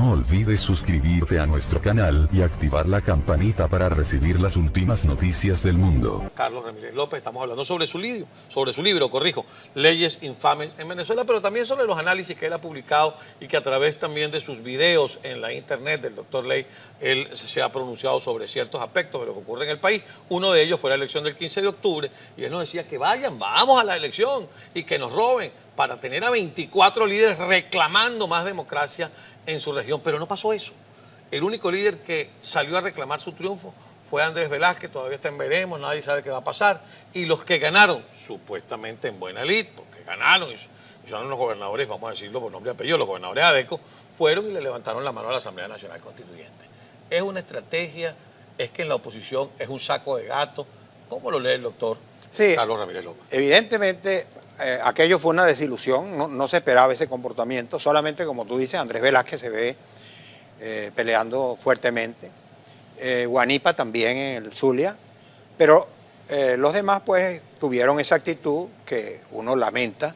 No olvides suscribirte a nuestro canal y activar la campanita para recibir las últimas noticias del mundo. Carlos Ramírez López, estamos hablando sobre su libro, Leyes Infames en Venezuela, pero también sobre los análisis que él ha publicado y que a través también de sus videos en la internet del doctor Ley, él se ha pronunciado sobre ciertos aspectos de lo que ocurre en el país. Uno de ellos fue la elección del 15 de octubre y él nos decía que vamos a la elección y que nos roben para tener a 24 líderes reclamando más democracia en su región, pero no pasó eso. El único líder que salió a reclamar su triunfo fue Andrés Velázquez, todavía está en veremos, nadie sabe qué va a pasar. Y los que ganaron, supuestamente en buena lid, porque ganaron y son los gobernadores, vamos a decirlo por nombre y apellido, los gobernadores ADECO, fueron y le levantaron la mano a la Asamblea Nacional Constituyente. Es una estrategia, es que en la oposición es un saco de gato. ¿Cómo lo lee el doctor Carlos Ramírez López? Evidentemente, aquello fue una desilusión, no se esperaba ese comportamiento, solamente como tú dices, Andrés Velázquez se ve peleando fuertemente, Guanipa también en el Zulia, pero los demás pues tuvieron esa actitud que uno lamenta,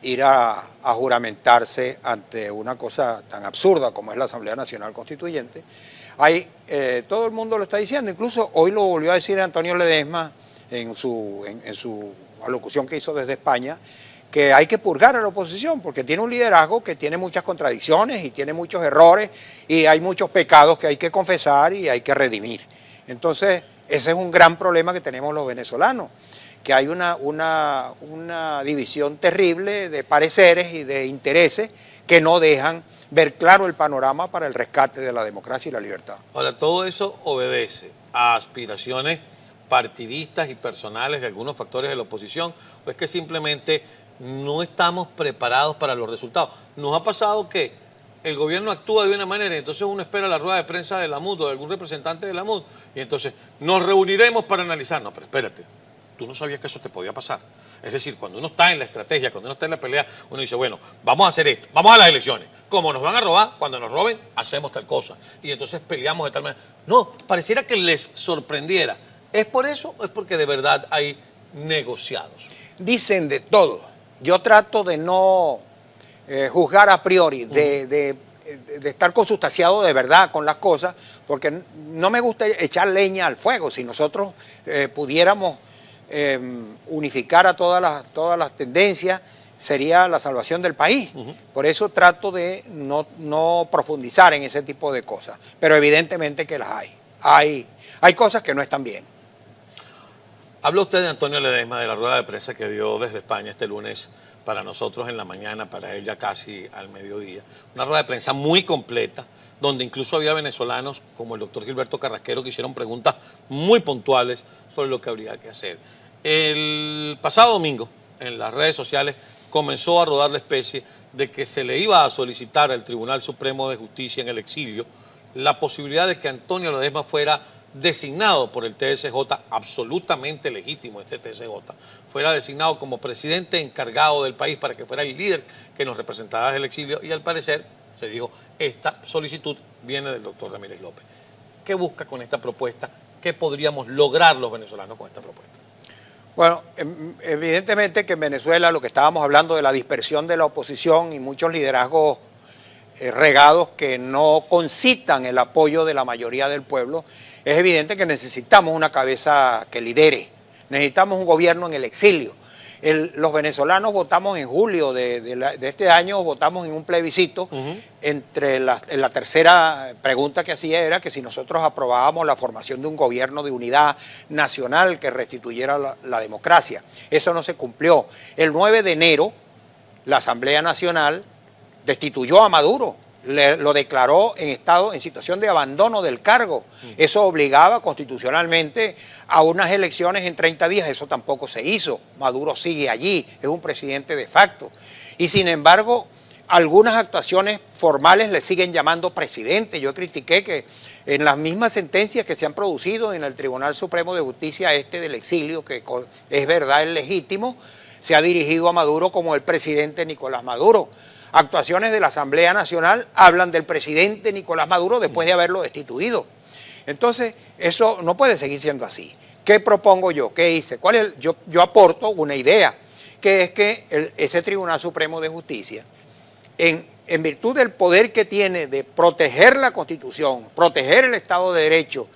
ir a juramentarse ante una cosa tan absurda como es la Asamblea Nacional Constituyente. Todo el mundo lo está diciendo, incluso hoy lo volvió a decir Antonio Ledesma en su alocución que hizo desde España, que hay que purgar a la oposición porque tiene un liderazgo que tiene muchas contradicciones y tiene muchos errores y hay muchos pecados que hay que confesar y hay que redimir. Entonces, ese es un gran problema que tenemos los venezolanos, que hay una división terrible de pareceres y de intereses que no dejan ver claro el panorama para el rescate de la democracia y la libertad. Ahora, todo eso obedece a aspiraciones partidistas y personales de algunos factores de la oposición, o es que simplemente no estamos preparados para los resultados. Nos ha pasado que el gobierno actúa de una manera y entonces uno espera la rueda de prensa de la MUD o de algún representante de la MUD y entonces nos reuniremos para analizar. No, pero espérate, tú no sabías que eso te podía pasar. Es decir, cuando uno está en la estrategia, cuando uno está en la pelea, uno dice, bueno, vamos a hacer esto, vamos a las elecciones. Como nos van a robar, cuando nos roben, hacemos tal cosa. Y entonces peleamos de tal manera. No, pareciera que les sorprendiera. ¿Es por eso o es porque de verdad hay negociados? Dicen de todo. Yo trato de no juzgar a priori, de estar consustanciado de verdad con las cosas, porque no me gusta echar leña al fuego. Si nosotros pudiéramos unificar a todas las tendencias, sería la salvación del país. Por eso trato de no profundizar en ese tipo de cosas. Pero evidentemente que las hay. Hay cosas que no están bien. Habla usted de Antonio Ledesma, de la rueda de prensa que dio desde España este lunes para nosotros en la mañana, para él ya casi al mediodía. Una rueda de prensa muy completa, donde incluso había venezolanos como el doctor Gilberto Carrasquero que hicieron preguntas muy puntuales sobre lo que habría que hacer. El pasado domingo, en las redes sociales, comenzó a rodar la especie de que se le iba a solicitar al Tribunal Supremo de Justicia en el exilio la posibilidad de que Antonio Ledesma fuera designado por el TSJ, absolutamente legítimo este TSJ, fuera designado como presidente encargado del país para que fuera el líder que nos representara desde el exilio y al parecer se dijo, esta solicitud viene del doctor Ramírez López. ¿Qué busca con esta propuesta? ¿Qué podríamos lograr los venezolanos con esta propuesta? Bueno, evidentemente que en Venezuela lo que estábamos hablando de la dispersión de la oposición y muchos liderazgos regados que no concitan el apoyo de la mayoría del pueblo, es evidente que necesitamos una cabeza que lidere, necesitamos un gobierno en el exilio. Los venezolanos votamos en julio de este año, votamos en un plebiscito, la tercera pregunta que hacía era que si nosotros aprobábamos la formación de un gobierno de unidad nacional que restituyera la democracia. Eso no se cumplió. El 9 de enero, la Asamblea Nacional destituyó a Maduro, lo declaró en situación de abandono del cargo. Eso obligaba constitucionalmente a unas elecciones en 30 días, eso tampoco se hizo. Maduro sigue allí, es un presidente de facto. Y sin embargo, algunas actuaciones formales le siguen llamando presidente. Yo critiqué que en las mismas sentencias que se han producido en el Tribunal Supremo de Justicia del exilio, que es verdad, es legítimo, se ha dirigido a Maduro como el presidente Nicolás Maduro. Actuaciones de la Asamblea Nacional hablan del presidente Nicolás Maduro después de haberlo destituido. Entonces, eso no puede seguir siendo así. ¿Qué propongo yo? ¿Qué hice? Yo aporto una idea, que es que ese Tribunal Supremo de Justicia, en en virtud del poder que tiene de proteger la Constitución, proteger el Estado de Derecho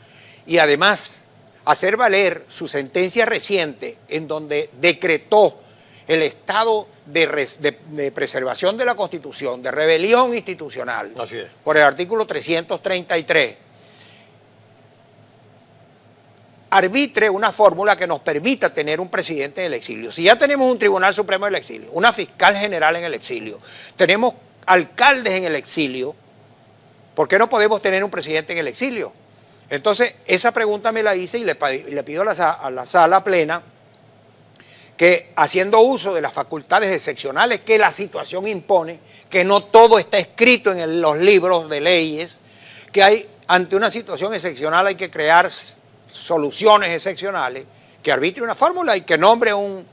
y además hacer valer su sentencia reciente en donde decretó el estado de preservación de la Constitución, de rebelión institucional, Así es. por el artículo 333, arbitre una fórmula que nos permita tener un presidente en el exilio. Si ya tenemos un Tribunal Supremo en el exilio, una fiscal general en el exilio, tenemos alcaldes en el exilio, ¿por qué no podemos tener un presidente en el exilio? Entonces, esa pregunta me la hice y le pido a la sala plena que, haciendo uso de las facultades excepcionales que la situación impone, que no todo está escrito en los libros de leyes, que hay, ante una situación excepcional hay que crear soluciones excepcionales, que arbitre una fórmula y que nombre un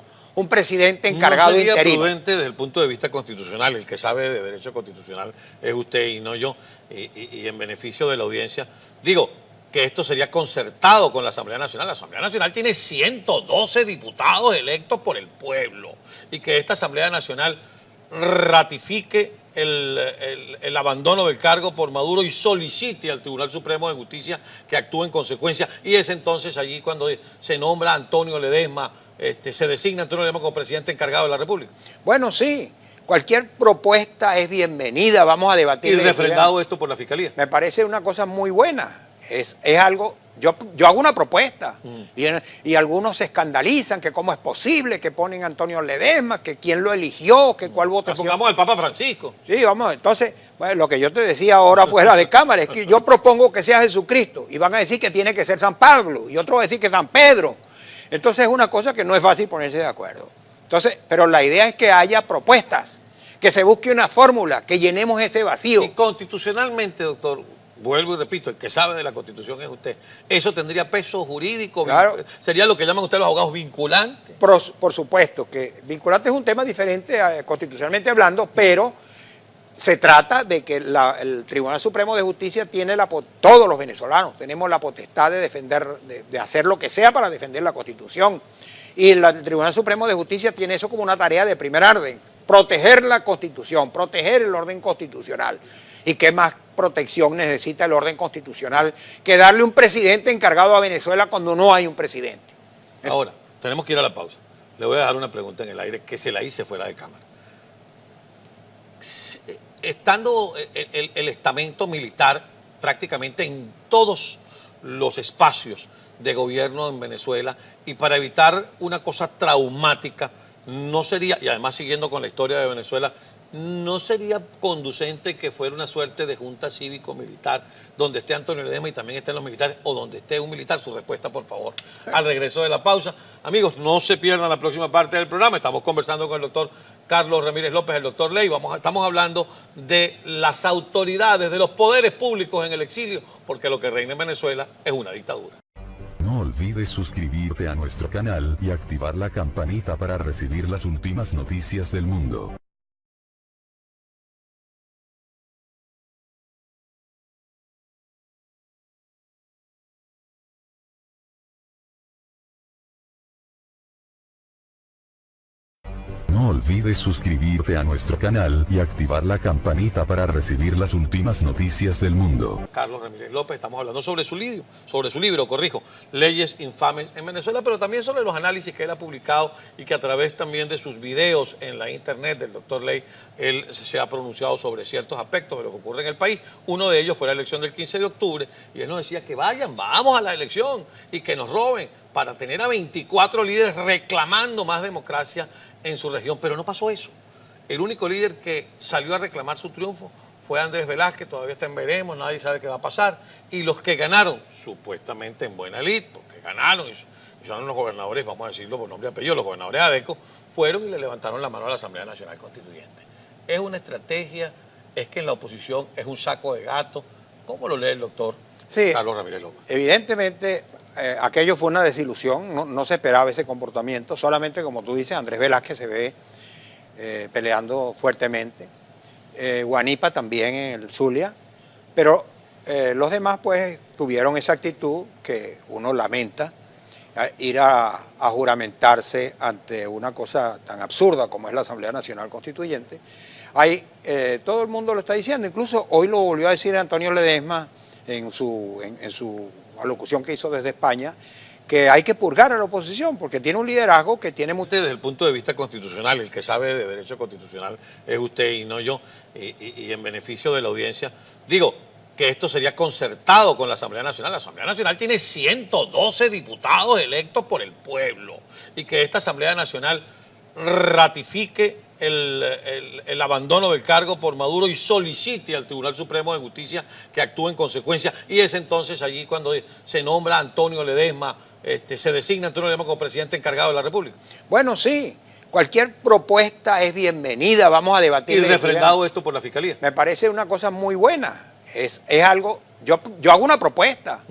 presidente encargado interino. No sería interino. prudente desde el punto de vista constitucional, el que sabe de derecho constitucional es usted y no yo, y en beneficio de la audiencia, digo que esto sería concertado con la Asamblea Nacional. La Asamblea Nacional tiene 112 diputados electos por el pueblo y que esta Asamblea Nacional ratifique el abandono del cargo por Maduro y solicite al Tribunal Supremo de Justicia que actúe en consecuencia. Y es entonces allí cuando se nombra a Antonio Ledesma, se designa a Antonio Ledesma como presidente encargado de la República. Bueno, sí, cualquier propuesta es bienvenida, vamos a debatir. Y refrendado esto por la Fiscalía. Me parece una cosa muy buena. Es algo, yo hago una propuesta y algunos se escandalizan que cómo es posible que ponen a Antonio Ledesma, que quién lo eligió, que cuál votación. Pongamos al Papa Francisco. Sí, vamos, entonces, bueno, lo que yo te decía ahora fuera de cámara es que yo propongo que sea Jesucristo y van a decir que tiene que ser San Pablo y otros van a decir que San Pedro. Entonces es una cosa que no es fácil ponerse de acuerdo. Entonces, pero la idea es que haya propuestas, que se busque una fórmula, que llenemos ese vacío. Y constitucionalmente, doctor, vuelvo y repito, el que sabe de la Constitución es usted. ¿Eso tendría peso jurídico? Claro. ¿Sería lo que llaman ustedes los abogados vinculantes? Por supuesto que vinculante es un tema diferente constitucionalmente hablando, pero se trata de que el Tribunal Supremo de Justicia tiene todos los venezolanos tenemos la potestad de defender, de hacer lo que sea para defender la Constitución. Y el Tribunal Supremo de Justicia tiene eso como una tarea de primer orden, proteger la Constitución, proteger el orden constitucional. ¿Y qué más protección necesita el orden constitucional que darle un presidente encargado a Venezuela cuando no hay un presidente? Ahora, tenemos que ir a la pausa. Le voy a dejar una pregunta en el aire que se la hice fuera de cámara. Estando el estamento militar prácticamente en todos los espacios de gobierno en Venezuela y para evitar una cosa traumática, no sería, y además siguiendo con la historia de Venezuela, ¿no sería conducente que fuera una suerte de junta cívico-militar donde esté Antonio Ledesma y también estén los militares o donde esté un militar? Su respuesta, por favor, al regreso de la pausa. Amigos, no se pierdan la próxima parte del programa. Estamos conversando con el doctor Carlos Ramírez López, el doctor Ley. Estamos hablando de las autoridades, de los poderes públicos en el exilio, porque lo que reina en Venezuela es una dictadura. No olvides suscribirte a nuestro canal y activar la campanita para recibir las últimas noticias del mundo. No olvides suscribirte a nuestro canal y activar la campanita para recibir las últimas noticias del mundo. Carlos Ramírez López, estamos hablando sobre su libro, Leyes Infames en Venezuela, pero también sobre los análisis que él ha publicado y que a través también de sus videos en la internet del doctor Ley, él se ha pronunciado sobre ciertos aspectos de lo que ocurre en el país. Uno de ellos fue la elección del 15 de octubre y él nos decía que vamos a la elección y que nos roben para tener a 24 líderes reclamando más democracia en su región, pero no pasó eso. El único líder que salió a reclamar su triunfo fue Andrés Velázquez, todavía está en veremos, nadie sabe qué va a pasar. Y los que ganaron, supuestamente en buena lid, porque ganaron, y son los gobernadores, vamos a decirlo por nombre y apellido, los gobernadores ADECO, fueron y le levantaron la mano a la Asamblea Nacional Constituyente. Es una estrategia, es que en la oposición es un saco de gato. ¿Cómo lo lee el doctor Carlos Ramírez López? Evidentemente, aquello fue una desilusión, no se esperaba ese comportamiento, solamente como tú dices, Andrés Velázquez se ve peleando fuertemente, Guanipa también en el Zulia, pero los demás pues tuvieron esa actitud que uno lamenta, ir a juramentarse ante una cosa tan absurda como es la Asamblea Nacional Constituyente, todo el mundo lo está diciendo, incluso hoy lo volvió a decir Antonio Ledesma en su alocución que hizo desde España, que hay que purgar a la oposición porque tiene un liderazgo que tiene mucho... Desde el punto de vista constitucional, el que sabe de derecho constitucional es usted y no yo, y en beneficio de la audiencia, digo que esto sería concertado con la Asamblea Nacional. La Asamblea Nacional tiene 112 diputados electos por el pueblo y que esta Asamblea Nacional ratifique el abandono del cargo por Maduro y solicite al Tribunal Supremo de Justicia que actúe en consecuencia. Y es entonces allí cuando se nombra a Antonio Ledesma, se designa a Antonio Ledesma como presidente encargado de la República. Bueno, sí, cualquier propuesta es bienvenida, vamos a debatir. Y refrendado esto por la Fiscalía. Me parece una cosa muy buena. Es algo, yo hago una propuesta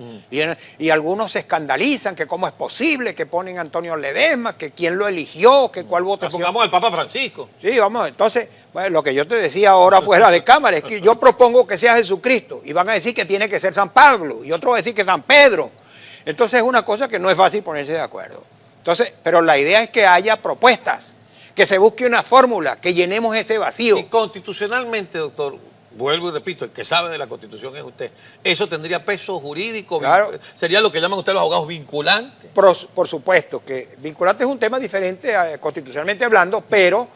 y algunos se escandalizan que cómo es posible que ponen a Antonio Ledesma, que quién lo eligió, que cuál votación. Pongamos al Papa Francisco. Sí, vamos, entonces, bueno, lo que yo te decía ahora fuera de cámara es que yo propongo que sea Jesucristo y van a decir que tiene que ser San Pablo y otros van a decir que San Pedro. Entonces es una cosa que no es fácil ponerse de acuerdo. Entonces, pero la idea es que haya propuestas, que se busque una fórmula, que llenemos ese vacío. Y constitucionalmente, doctor, vuelvo y repito, el que sabe de la Constitución es usted. ¿Eso tendría peso jurídico? Claro. ¿Sería lo que llaman ustedes los abogados vinculantes? Por supuesto que vinculante es un tema diferente constitucionalmente hablando, pero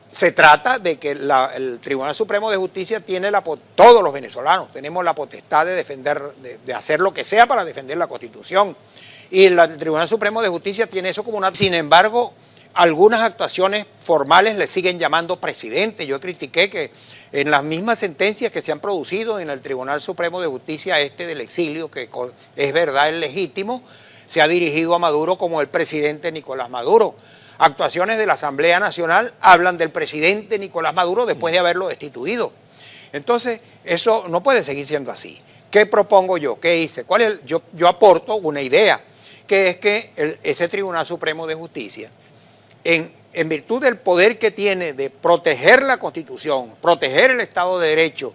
se trata de que el Tribunal Supremo de Justicia tiene todos los venezolanos tenemos la potestad de defender, de hacer lo que sea para defender la Constitución. Y el Tribunal Supremo de Justicia tiene eso como una... Sin embargo, algunas actuaciones formales le siguen llamando presidente. Yo critiqué que en las mismas sentencias que se han producido en el Tribunal Supremo de Justicia del exilio, que es verdad, es legítimo, se ha dirigido a Maduro como el presidente Nicolás Maduro. Actuaciones de la Asamblea Nacional hablan del presidente Nicolás Maduro después de haberlo destituido. Entonces, eso no puede seguir siendo así. ¿Qué propongo yo? ¿Qué hice? Yo aporto una idea, que es que ese Tribunal Supremo de Justicia, en virtud del poder que tiene de proteger la Constitución, proteger el Estado de Derecho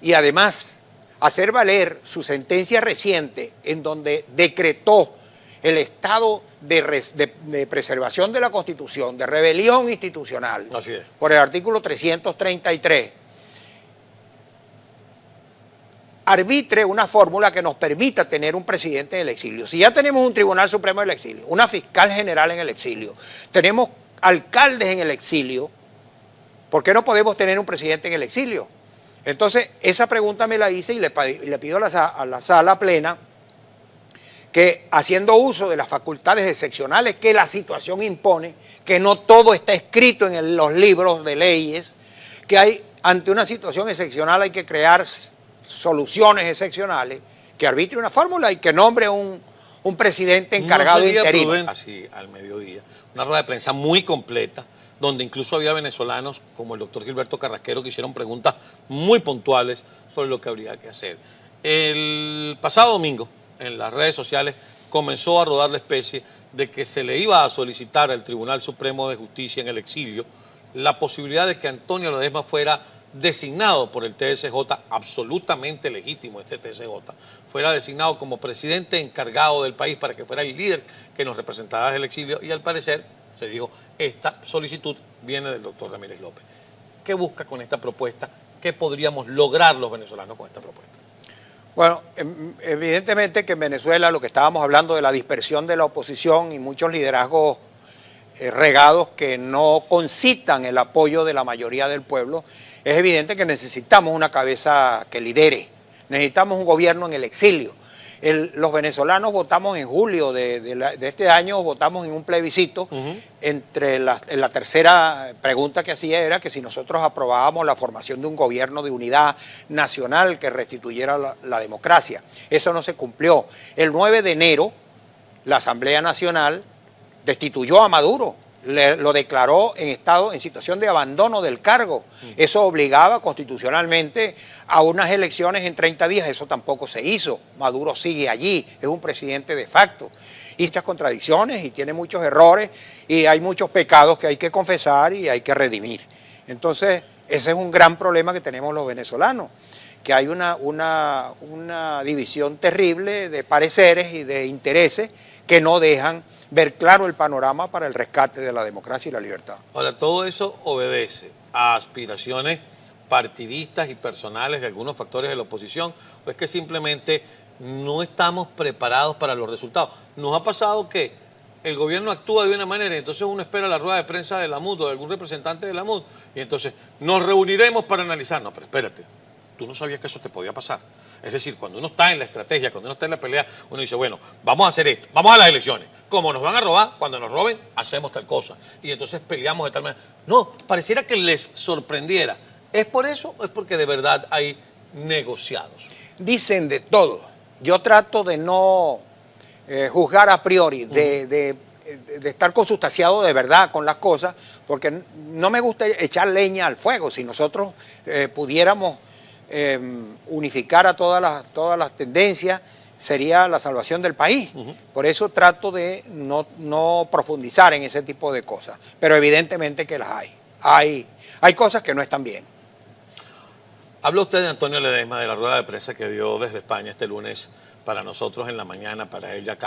y además hacer valer su sentencia reciente en donde decretó el estado de preservación de la Constitución, de rebelión institucional, Así es. por el artículo 333, arbitre una fórmula que nos permita tener un presidente en el exilio. Si ya tenemos un Tribunal Supremo en el exilio, una fiscal general en el exilio, tenemos alcaldes en el exilio, ¿por qué no podemos tener un presidente en el exilio? Entonces, esa pregunta me la hice y le pido a la sala plena que, haciendo uso de las facultades excepcionales que la situación impone, que no todo está escrito en los libros de leyes, que ante una situación excepcional hay que crear soluciones excepcionales, que arbitre una fórmula y que nombre un presidente encargado interino. Así al mediodía, una rueda de prensa muy completa, donde incluso había venezolanos como el doctor Gilberto Carrasquero que hicieron preguntas muy puntuales sobre lo que habría que hacer. El pasado domingo, en las redes sociales, comenzó a rodar la especie de que se le iba a solicitar al Tribunal Supremo de Justicia en el exilio la posibilidad de que Antonio Ledesma fuera designado por el TSJ, absolutamente legítimo este TSJ, fuera designado como presidente encargado del país para que fuera el líder que nos representara desde el exilio, y al parecer se dijo, esta solicitud viene del doctor Ramírez López. ¿Qué busca con esta propuesta? ¿Qué podríamos lograr los venezolanos con esta propuesta? Bueno, evidentemente que en Venezuela lo que estábamos hablando de la dispersión de la oposición y muchos liderazgos regados que no concitan el apoyo de la mayoría del pueblo, es evidente que necesitamos una cabeza que lidere, necesitamos un gobierno en el exilio. Los venezolanos votamos en julio de este año, votamos en un plebiscito. La tercera pregunta que hacía era que si nosotros aprobábamos la formación de un gobierno de unidad nacional que restituyera la democracia. Eso no se cumplió. El 9 de enero, la Asamblea Nacional destituyó a Maduro, lo declaró en situación de abandono del cargo. Eso obligaba constitucionalmente a unas elecciones en 30 días, eso tampoco se hizo. Maduro sigue allí, es un presidente de facto. Y muchas contradicciones y tiene muchos errores y hay muchos pecados que hay que confesar y hay que redimir. Entonces, ese es un gran problema que tenemos los venezolanos, que hay una división terrible de pareceres y de intereses que no dejan ver claro el panorama para el rescate de la democracia y la libertad. Ahora, todo eso obedece a aspiraciones partidistas y personales de algunos factores de la oposición, o es que simplemente no estamos preparados para los resultados? Nos ha pasado que el gobierno actúa de una manera y entonces uno espera la rueda de prensa de la MUD o de algún representante de la MUD y entonces nos reuniremos para analizar. No, pero espérate, tú no sabías que eso te podía pasar. Es decir, cuando uno está en la estrategia, cuando uno está en la pelea, uno dice, bueno, vamos a hacer esto, vamos a las elecciones. Como nos van a robar, cuando nos roben, hacemos tal cosa. Y entonces peleamos de tal manera. No, pareciera que les sorprendiera. ¿Es por eso o es porque de verdad hay negociados? Dicen de todo. Yo trato de no juzgar a priori, de estar consustanciado de verdad con las cosas, porque no me gusta echar leña al fuego. Si nosotros pudiéramos unificar a todas las tendencias, sería la salvación del país. Por eso trato de no profundizar en ese tipo de cosas. Pero evidentemente que las hay. Hay cosas que no están bien. Habla usted de Antonio Ledesma, de la rueda de prensa que dio desde España este lunes para nosotros en la mañana, para él ya acá.